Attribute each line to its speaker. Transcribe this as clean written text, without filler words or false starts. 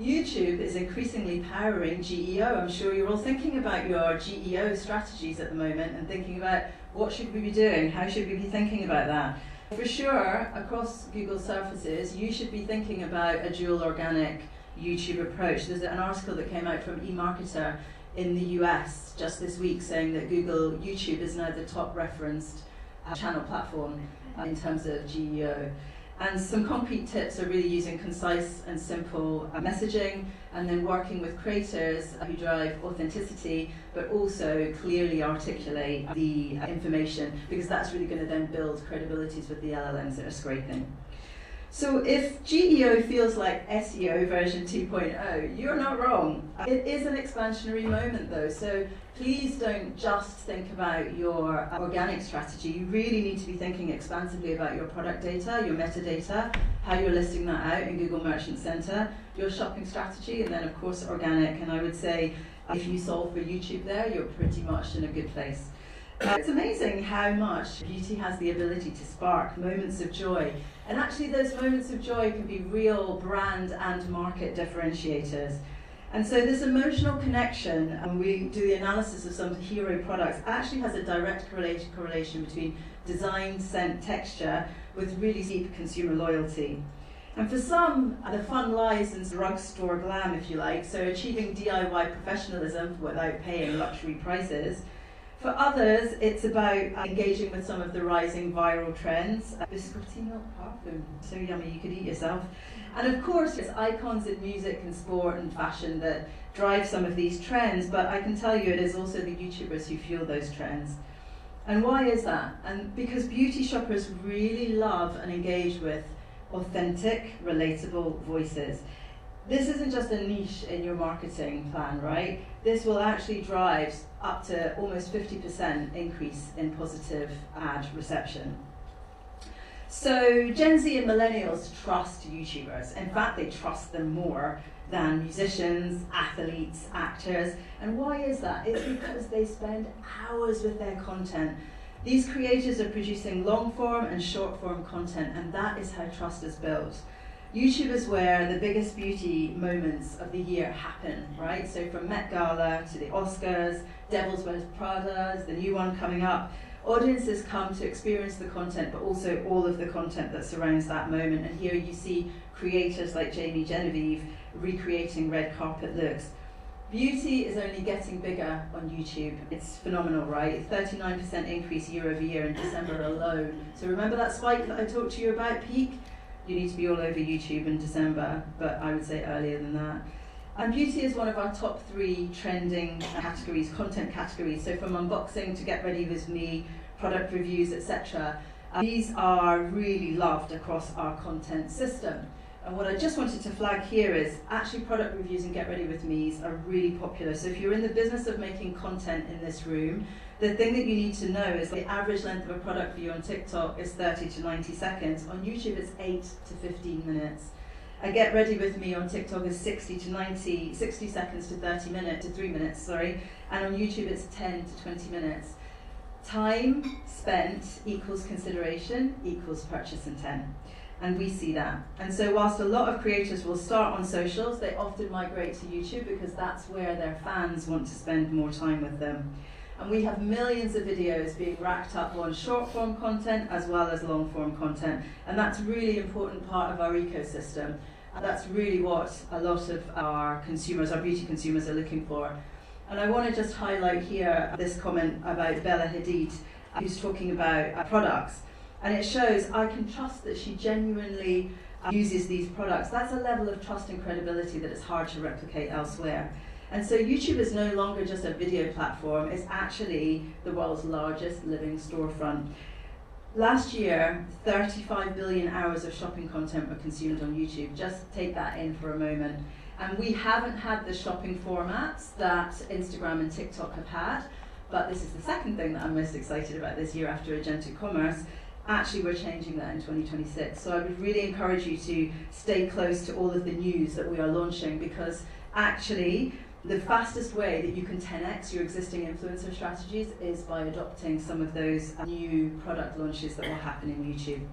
Speaker 1: YouTube is increasingly powering GEO. I'm sure you're all thinking about your GEO strategies at the moment and thinking about what should we be doing, how should we be thinking about that. For sure, across Google surfaces, you should be thinking about a dual organic YouTube approach. There's an article that came out from eMarketer in the US just this week saying that Google YouTube is now the top referenced channel platform in terms of GEO. And some concrete tips are really using concise and simple messaging, and then working with creators who drive authenticity, but also clearly articulate the information, because that's really going to then build credibilities with the LLMs that are scraping. So if GEO feels like SEO version 2.0, you're not wrong. It is an expansionary moment though, so please don't just think about your organic strategy. You really need to be thinking expansively about your product data, your metadata, how you're listing that out in Google Merchant Center, your shopping strategy, and then of course organic. And I would say if you solve for YouTube there, you're pretty much in a good place. It's amazing how much beauty has the ability to spark moments of joy. And actually those moments of joy can be real brand and market differentiators. And so this emotional connection, when we do the analysis of some hero products, actually has a direct correlation between design, scent, texture with really deep consumer loyalty. And for some, the fun lies in drugstore glam, if you like, so achieving DIY professionalism without paying luxury prices. For others, it's about engaging with some of the rising viral trends. Biscotti milk parfum, so yummy you could eat yourself. And of course, it's icons in music and sport and fashion that drive some of these trends, but I can tell you it is also the YouTubers who fuel those trends. And why is that? And because beauty shoppers really love and engage with authentic, relatable voices. This isn't just a niche in your marketing plan, right? This will actually drive up to almost 50% increase in positive ad reception. So Gen Z and millennials trust YouTubers. In fact, they trust them more than musicians, athletes, actors. And why is that? It's because they spend hours with their content. These creators are producing long form and short form content, and that is how trust is built. YouTube is where the biggest beauty moments of the year happen, right? So from Met Gala to the Oscars, Devil's Wears Prada, the new one coming up. Audiences come to experience the content, but also all of the content that surrounds that moment. And here you see creators like Jamie Genevieve recreating red carpet looks. Beauty is only getting bigger on YouTube. It's phenomenal, right? 39% increase year over year in December alone. So remember that spike that I talked to you about, peak? You need to be all over YouTube in December, but I would say earlier than that. And beauty is one of our top 3 trending categories, content categories. So from unboxing to get ready with me, product reviews, etc. These are really loved across our content system. And what I just wanted to flag here is actually product reviews and get ready with me's are really popular. So if you're in the business of making content in this room, the thing that you need to know is the average length of a product view on TikTok is 30 to 90 seconds. On YouTube, it's 8 to 15 minutes. A get ready with me on TikTok is 60 seconds to 3 minutes, sorry. And on YouTube, it's 10 to 20 minutes. Time spent equals consideration equals purchase intent. And we see that. And so whilst a lot of creators will start on socials, they often migrate to YouTube because that's where their fans want to spend more time with them. And we have millions of videos being racked up on short form content as well as long form content. And that's a really important part of our ecosystem. And that's really what a lot of our consumers, our beauty consumers, are looking for. And I want to just highlight here this comment about Bella Hadid, who's talking about products. And it shows I can trust that she genuinely uses these products. That's a level of trust and credibility that is hard to replicate elsewhere. And so YouTube is no longer just a video platform, it's actually the world's largest living storefront. Last year, 35 billion hours of shopping content were consumed on YouTube. Just take that in for a moment. And we haven't had the shopping formats that Instagram and TikTok have had, but this is the second thing that I'm most excited about this year after agentic commerce. Actually, we're changing that in 2026. So I would really encourage you to stay close to all of the news that we are launching, because actually, the fastest way that you can 10x your existing influencer strategies is by adopting some of those new product launches that will happen in YouTube.